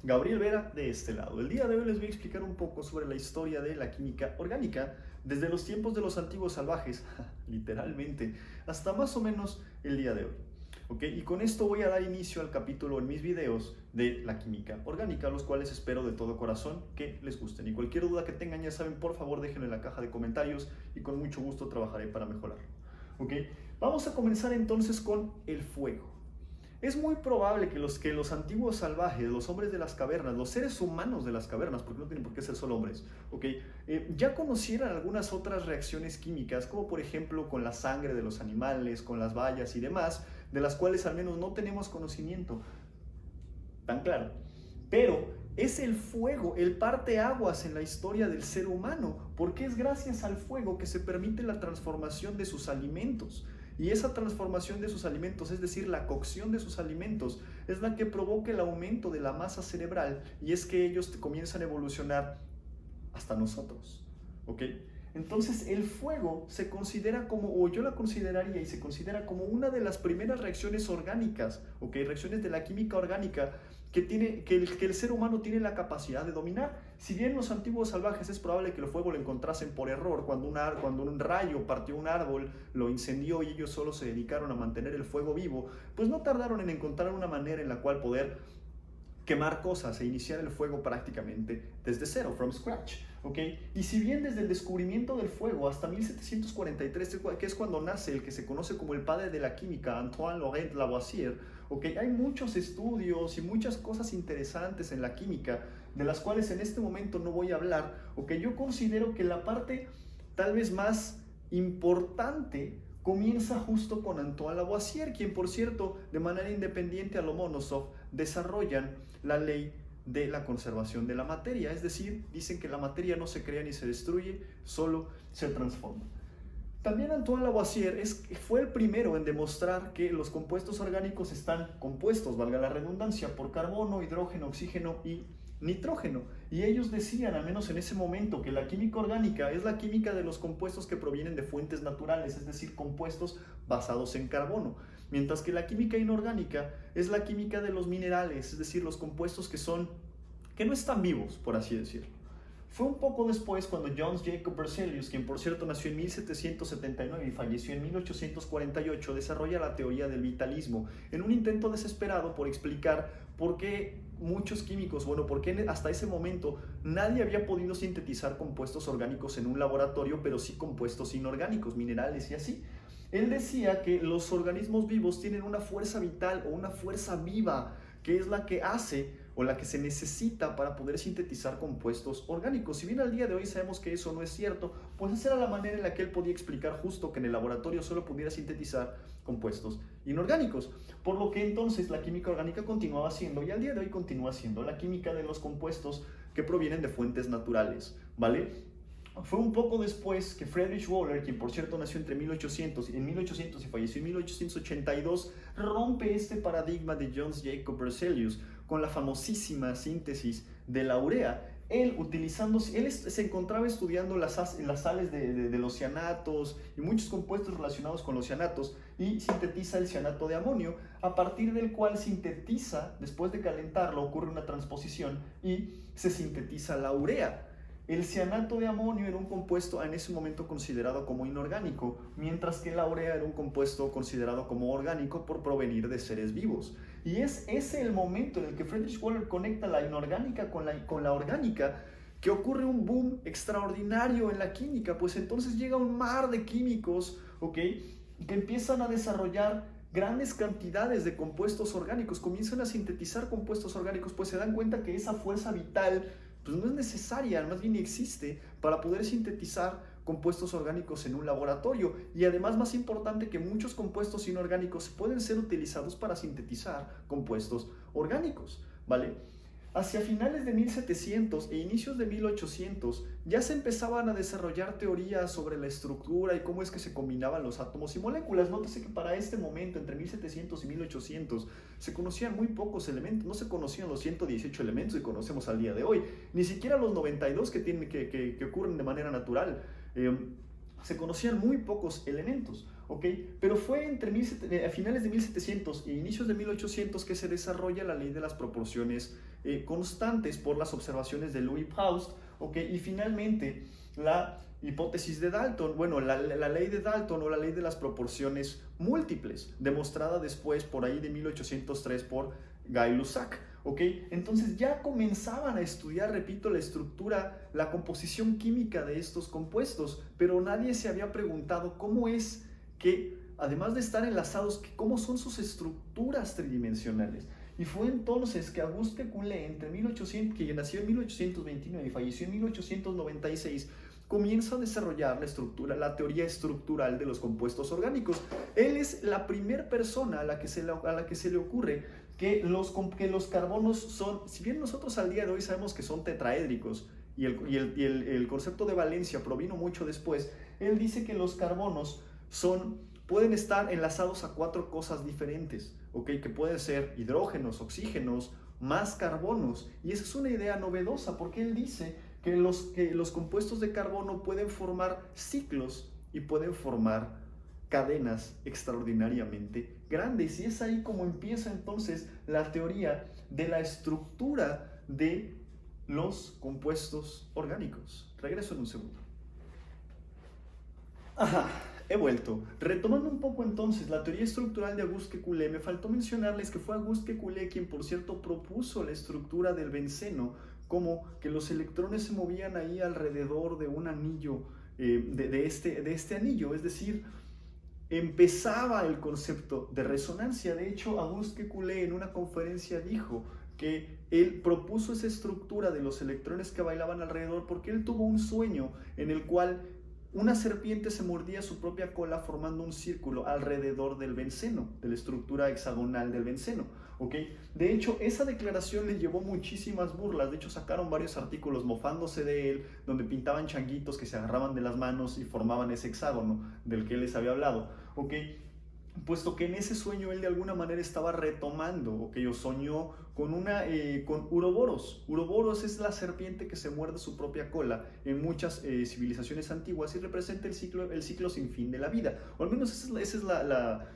Gabriel Vera de este lado. El día de hoy les voy a explicar un poco sobre la historia de la química orgánica desde los tiempos de los antiguos salvajes, literalmente, hasta más o menos el día de hoy. ¿Ok? Y con esto voy a dar inicio al capítulo en mis videos de la química orgánica, los cuales espero de todo corazón que les gusten. Y cualquier duda que tengan, ya saben, por favor déjenlo en la caja de comentarios y con mucho gusto trabajaré para mejorarlo. ¿Ok? Vamos a comenzar entonces con el fuego. Es muy probable que los antiguos salvajes, los hombres de las cavernas, los seres humanos de las cavernas, porque no tienen por qué ser solo hombres, ya conocieran algunas otras reacciones químicas, como por ejemplo con la sangre de los animales, con las bayas y demás, de las cuales al menos no tenemos conocimiento tan claro. Pero es el fuego, el parteaguas en la historia del ser humano, porque es gracias al fuego que se permite la transformación de sus alimentos. Y esa transformación de sus alimentos, es decir, la cocción de sus alimentos, es la que provoca el aumento de la masa cerebral y es que ellos comienzan a evolucionar hasta nosotros. ¿Ok? Entonces el fuego se considera como, o yo la consideraría y se considera como una de las primeras reacciones orgánicas, ¿ok? Reacciones de la química orgánica que el ser humano tiene la capacidad de dominar. Si bien los antiguos salvajes es probable que el fuego lo encontrasen por error, cuando un rayo partió un árbol, lo incendió y ellos solo se dedicaron a mantener el fuego vivo, pues no tardaron en encontrar una manera en la cual poder quemar cosas e iniciar el fuego prácticamente desde cero, from scratch, ¿ok? Y si bien desde el descubrimiento del fuego hasta 1743, que es cuando nace el que se conoce como el padre de la química, Antoine Laurent Lavoisier, ¿ok? Hay muchos estudios y muchas cosas interesantes en la química, de las cuales en este momento no voy a hablar, ¿ok? Yo considero que la parte tal vez más importante comienza justo con Antoine Lavoisier, quien por cierto, de manera independiente a Lomonosov, desarrollan la ley de la conservación de la materia, es decir, dicen que la materia no se crea ni se destruye, solo se transforma. También Antoine Lavoisier fue el primero en demostrar que los compuestos orgánicos están compuestos, valga la redundancia, por carbono, hidrógeno, oxígeno y nitrógeno. Y ellos decían, al menos en ese momento, que la química orgánica es la química de los compuestos que provienen de fuentes naturales, es decir, compuestos basados en carbono. Mientras que la química inorgánica es la química de los minerales, es decir, los compuestos que no están vivos, por así decirlo. Fue un poco después cuando Jöns Jacob Berzelius, quien por cierto nació en 1779 y falleció en 1848, desarrolla la teoría del vitalismo en un intento desesperado por explicar por qué muchos químicos, por qué hasta ese momento nadie había podido sintetizar compuestos orgánicos en un laboratorio, pero sí compuestos inorgánicos, minerales y así. Él decía que los organismos vivos tienen una fuerza vital o una fuerza viva, que es la que hace o la que se necesita para poder sintetizar compuestos orgánicos. Si bien al día de hoy sabemos que eso no es cierto, pues esa era la manera en la que él podía explicar justo que en el laboratorio solo pudiera sintetizar compuestos inorgánicos. Por lo que entonces la química orgánica continuaba siendo, y al día de hoy continúa siendo, la química de los compuestos que provienen de fuentes naturales, ¿vale? Fue un poco después que Friedrich Wöhler, quien por cierto nació entre 1800 y falleció en 1882, rompe este paradigma de Jöns Jacob Berzelius con la famosísima síntesis de la urea. Él se encontraba estudiando las sales de los cianatos y muchos compuestos relacionados con los cianatos y sintetiza el cianato de amonio, a partir del cual sintetiza, después de calentarlo, ocurre una transposición y se sintetiza la urea. El cianato de amonio era un compuesto en ese momento considerado como inorgánico, mientras que la urea era un compuesto considerado como orgánico por provenir de seres vivos. Y es ese el momento en el que Friedrich Wöhler conecta la inorgánica con la orgánica, que ocurre un boom extraordinario en la química, pues entonces llega un mar de químicos, que empiezan a desarrollar grandes cantidades de compuestos orgánicos, comienzan a sintetizar compuestos orgánicos, pues se dan cuenta que esa fuerza vital pues no es necesaria, más bien existe para poder sintetizar compuestos orgánicos en un laboratorio. Y además, más importante, que muchos compuestos inorgánicos pueden ser utilizados para sintetizar compuestos orgánicos, ¿vale? Hacia finales de 1700 e inicios de 1800 ya se empezaban a desarrollar teorías sobre la estructura y cómo es que se combinaban los átomos y moléculas. Nótese que para este momento, entre 1700 y 1800, se conocían muy pocos elementos, no se conocían los 118 elementos que conocemos al día de hoy, ni siquiera los 92 que ocurren de manera natural. Se conocían muy pocos elementos, ¿ok? Pero fue a finales de 1700 e inicios de 1800 que se desarrolla la ley de las proporciones constantes por las observaciones de Louis Proust, ¿ok? Y finalmente la hipótesis de Dalton, bueno, la ley de Dalton o la ley de las proporciones múltiples, demostrada después por ahí de 1803 por Gay-Lussac. ¿Ok? Entonces ya comenzaban a estudiar, repito, la estructura, la composición química de estos compuestos, pero nadie se había preguntado cómo es que, además de estar enlazados, cómo son sus estructuras tridimensionales. Y fue entonces que Auguste Coulet, que nació en 1829 y falleció en 1896, comienza a desarrollar la teoría estructural de los compuestos orgánicos. Él es la primera persona a la que se le ocurre que los carbonos son, si bien nosotros al día de hoy sabemos que son tetraédricos, y el concepto de valencia provino mucho después, él dice que los carbonos pueden estar enlazados a 4 cosas diferentes, ¿okay? Que pueden ser hidrógenos, oxígenos, más carbonos, y esa es una idea novedosa, porque él dice que los compuestos de carbono pueden formar ciclos y pueden formar cadenas extraordinariamente grandes, y es ahí como empieza entonces la teoría de la estructura de los compuestos orgánicos. Regreso en un segundo. Ajá, he vuelto. Retomando un poco entonces la teoría estructural de Auguste Coulet, me faltó mencionarles que fue Auguste Coulet quien, por cierto, propuso la estructura del benceno, como que los electrones se movían ahí alrededor de un anillo, de este anillo, es decir, empezaba el concepto de resonancia. De hecho, Auguste Coulet en una conferencia dijo que él propuso esa estructura de los electrones que bailaban alrededor porque él tuvo un sueño en el cual una serpiente se mordía su propia cola formando un círculo alrededor del benceno, de la estructura hexagonal del benceno. ¿Okay? De hecho, esa declaración le llevó muchísimas burlas. De hecho, sacaron varios artículos mofándose de él, donde pintaban changuitos que se agarraban de las manos y formaban ese hexágono del que él les había hablado. ¿Okay? Puesto que en ese sueño él de alguna manera estaba retomando, ¿okay? O soñó con Uroboros. Uroboros es la serpiente que se muerde su propia cola en muchas civilizaciones antiguas y representa el ciclo sin fin de la vida. O al menos esa es la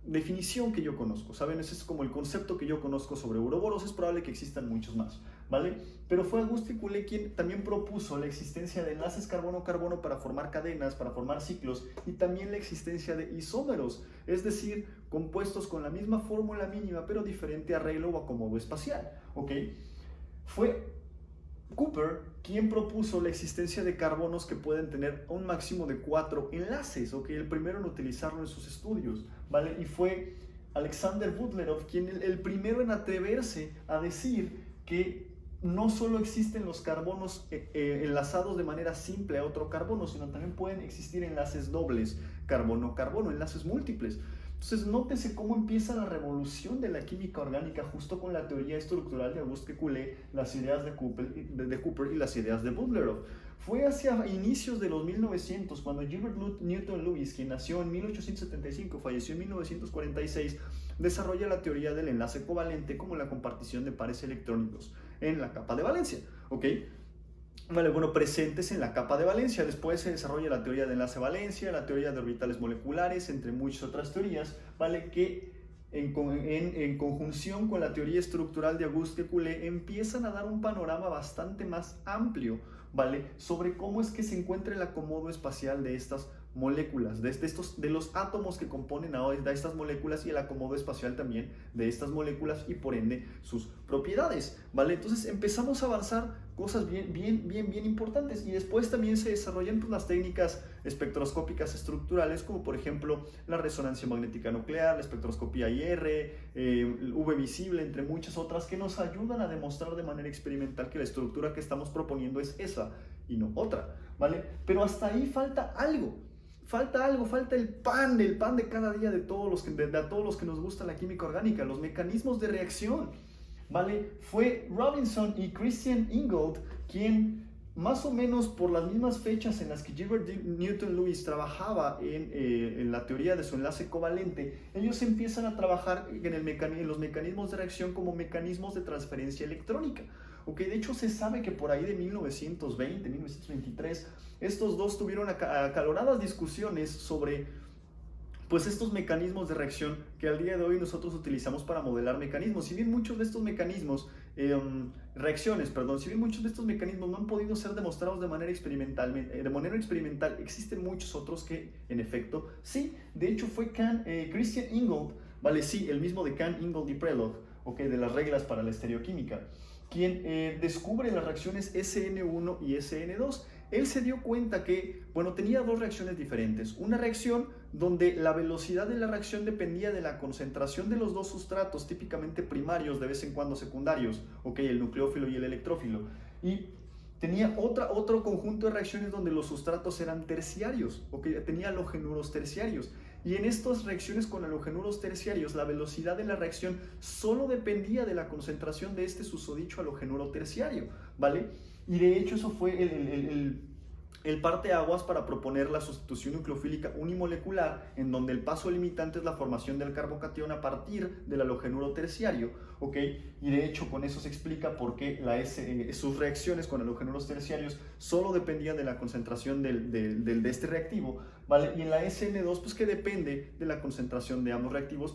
definición que yo conozco, ¿saben? Ese es como el concepto que yo conozco sobre Uroboros. Es probable que existan muchos más, ¿vale? Pero fue Auguste Coulet quien también propuso la existencia de enlaces carbono-carbono para formar cadenas, para formar ciclos, y también la existencia de isómeros, es decir, compuestos con la misma fórmula mínima pero diferente arreglo o acomodo espacial, ¿ok? Fue Cooper quien propuso la existencia de carbonos que pueden tener un máximo de 4 enlaces, ¿ok? El primero en utilizarlo en sus estudios, ¿vale? Y fue Alexander Butlerov quien el primero en atreverse a decir que no solo existen los carbonos enlazados de manera simple a otro carbono, sino también pueden existir enlaces dobles, carbono-carbono, enlaces múltiples. Entonces, nótese cómo empieza la revolución de la química orgánica justo con la teoría estructural de Auguste Coulet, las ideas de Cooper y las ideas de Butlerov. Fue hacia inicios de los 1900 cuando Gilbert Newton Lewis, quien nació en 1875, falleció en 1946, desarrolla la teoría del enlace covalente como la compartición de pares electrónicos en la capa de valencia, ¿ok? Vale, bueno, presentes en la capa de valencia. Después se desarrolla la teoría de enlace valencia, la teoría de orbitales moleculares, entre muchas otras teorías, ¿vale? Que en conjunción con la teoría estructural de Auguste Coulet empiezan a dar un panorama bastante más amplio, ¿vale? Sobre cómo es que se encuentra el acomodo espacial de estas moléculas, de los átomos que componen a estas moléculas, y el acomodo espacial también de estas moléculas y por ende sus propiedades, ¿vale? Entonces empezamos a avanzar cosas bien importantes, y después también se desarrollan pues, las técnicas espectroscópicas estructurales, como por ejemplo la resonancia magnética nuclear, la espectroscopía IR, UV visible, entre muchas otras que nos ayudan a demostrar de manera experimental que la estructura que estamos proponiendo es esa y no otra, ¿vale? Pero hasta ahí falta algo, falta el pan de cada día de todos los que nos gusta la química orgánica, los mecanismos de reacción, ¿vale? Fue Robinson y Christian Ingold quien, más o menos por las mismas fechas en las que Gilbert Newton Lewis trabajaba en la teoría de su enlace covalente, ellos empiezan a trabajar en los mecanismos de reacción como mecanismos de transferencia electrónica, Ok, de hecho se sabe que por ahí de 1920, 1923, estos dos tuvieron acaloradas discusiones sobre pues estos mecanismos de reacción que al día de hoy nosotros utilizamos para modelar mecanismos. Si bien muchos de estos mecanismos, si bien muchos de estos mecanismos no han podido ser demostrados de manera experimental, existen muchos otros que, en efecto, sí. De hecho, fue Christian Ingold, vale, sí, el mismo de Kahn, Ingold y Prelog, okay, de las reglas para la estereoquímica, quien descubre las reacciones SN1 y SN2. Él se dio cuenta que, bueno, tenía dos reacciones diferentes. Una reacción donde la velocidad de la reacción dependía de la concentración de los dos sustratos, típicamente primarios, de vez en cuando secundarios, ok, el nucleófilo y el electrófilo. Y tenía otro conjunto de reacciones donde los sustratos eran terciarios, ok, tenía halogenuros terciarios. Y en estas reacciones con halogenuros terciarios, la velocidad de la reacción solo dependía de la concentración de este susodicho halogenuro terciario, ¿vale? Y de hecho eso fue el parteaguas para proponer la sustitución nucleofílica unimolecular, en donde el paso limitante es la formación del carbocatión a partir del halogenuro terciario, ¿ok? Y de hecho con eso se explica por qué sus reacciones con halogenuros terciarios solo dependían de la concentración de este reactivo, ¿vale? Y en la SN2, pues que depende de la concentración de ambos reactivos,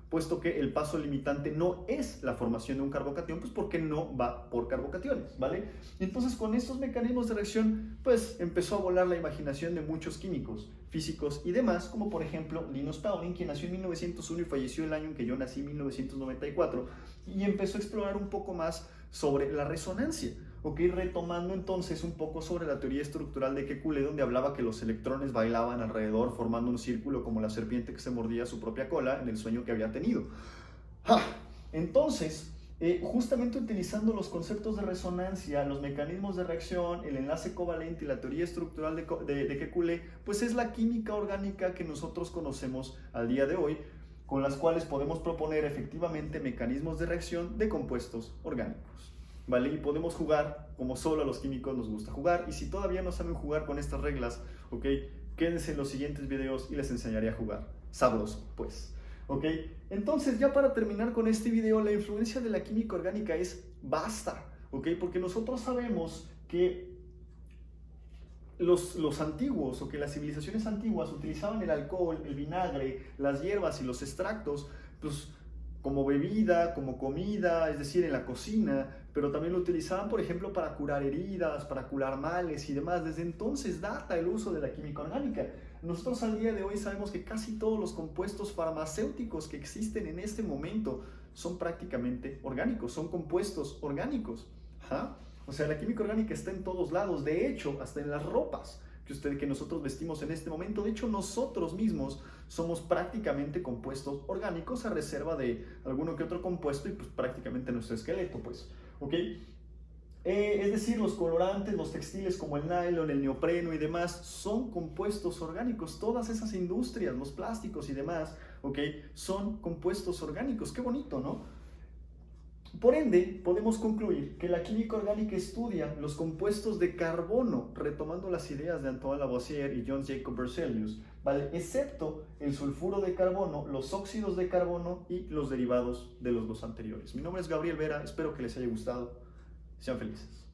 puesto que el paso limitante no es la formación de un carbocatión, pues porque no va por carbocationes, ¿vale? Y entonces con estos mecanismos de reacción, pues empezó a volar la imaginación de muchos químicos, físicos y demás, como por ejemplo Linus Pauling, quien nació en 1901 y falleció el año en que yo nací, 1994, y empezó a explorar un poco más sobre la resonancia. Ok, retomando entonces un poco sobre la teoría estructural de Kekulé, donde hablaba que los electrones bailaban alrededor formando un círculo como la serpiente que se mordía su propia cola en el sueño que había tenido. Entonces, justamente utilizando los conceptos de resonancia, los mecanismos de reacción, el enlace covalente y la teoría estructural de Kekulé, pues es la química orgánica que nosotros conocemos al día de hoy, con las cuales podemos proponer efectivamente mecanismos de reacción de compuestos orgánicos. ¿Vale? Y podemos jugar como solo a los químicos nos gusta jugar. Y si todavía no saben jugar con estas reglas, ¿ok? Quédense en los siguientes videos y les enseñaré a jugar. Sabroso, pues. ¿Ok? Entonces, ya para terminar con este video, la influencia de la química orgánica es vasta, ¿ok? Porque nosotros sabemos que los antiguos, o que las civilizaciones antiguas utilizaban el alcohol, el vinagre, las hierbas y los extractos, pues como bebida, como comida, es decir, en la cocina, pero también lo utilizaban, por ejemplo, para curar heridas, para curar males y demás. Desde entonces data el uso de la química orgánica. Nosotros al día de hoy sabemos que casi todos los compuestos farmacéuticos que existen en este momento son prácticamente orgánicos, son compuestos orgánicos. O sea, la química orgánica está en todos lados, de hecho, hasta en las ropas que nosotros vestimos en este momento. De hecho, nosotros mismos somos prácticamente compuestos orgánicos a reserva de alguno que otro compuesto y pues prácticamente nuestro esqueleto, pues, ¿ok? Es decir, los colorantes, los textiles como el nylon, el neopreno y demás son compuestos orgánicos. Todas esas industrias, los plásticos y demás, ¿ok? Son compuestos orgánicos. Qué bonito, ¿no? Por ende, podemos concluir que la química orgánica estudia los compuestos de carbono, retomando las ideas de Antoine Lavoisier y John Jacob Berzelius, ¿vale? Excepto el sulfuro de carbono, los óxidos de carbono y los derivados de los dos anteriores. Mi nombre es Gabriel Vera, espero que les haya gustado. Sean felices.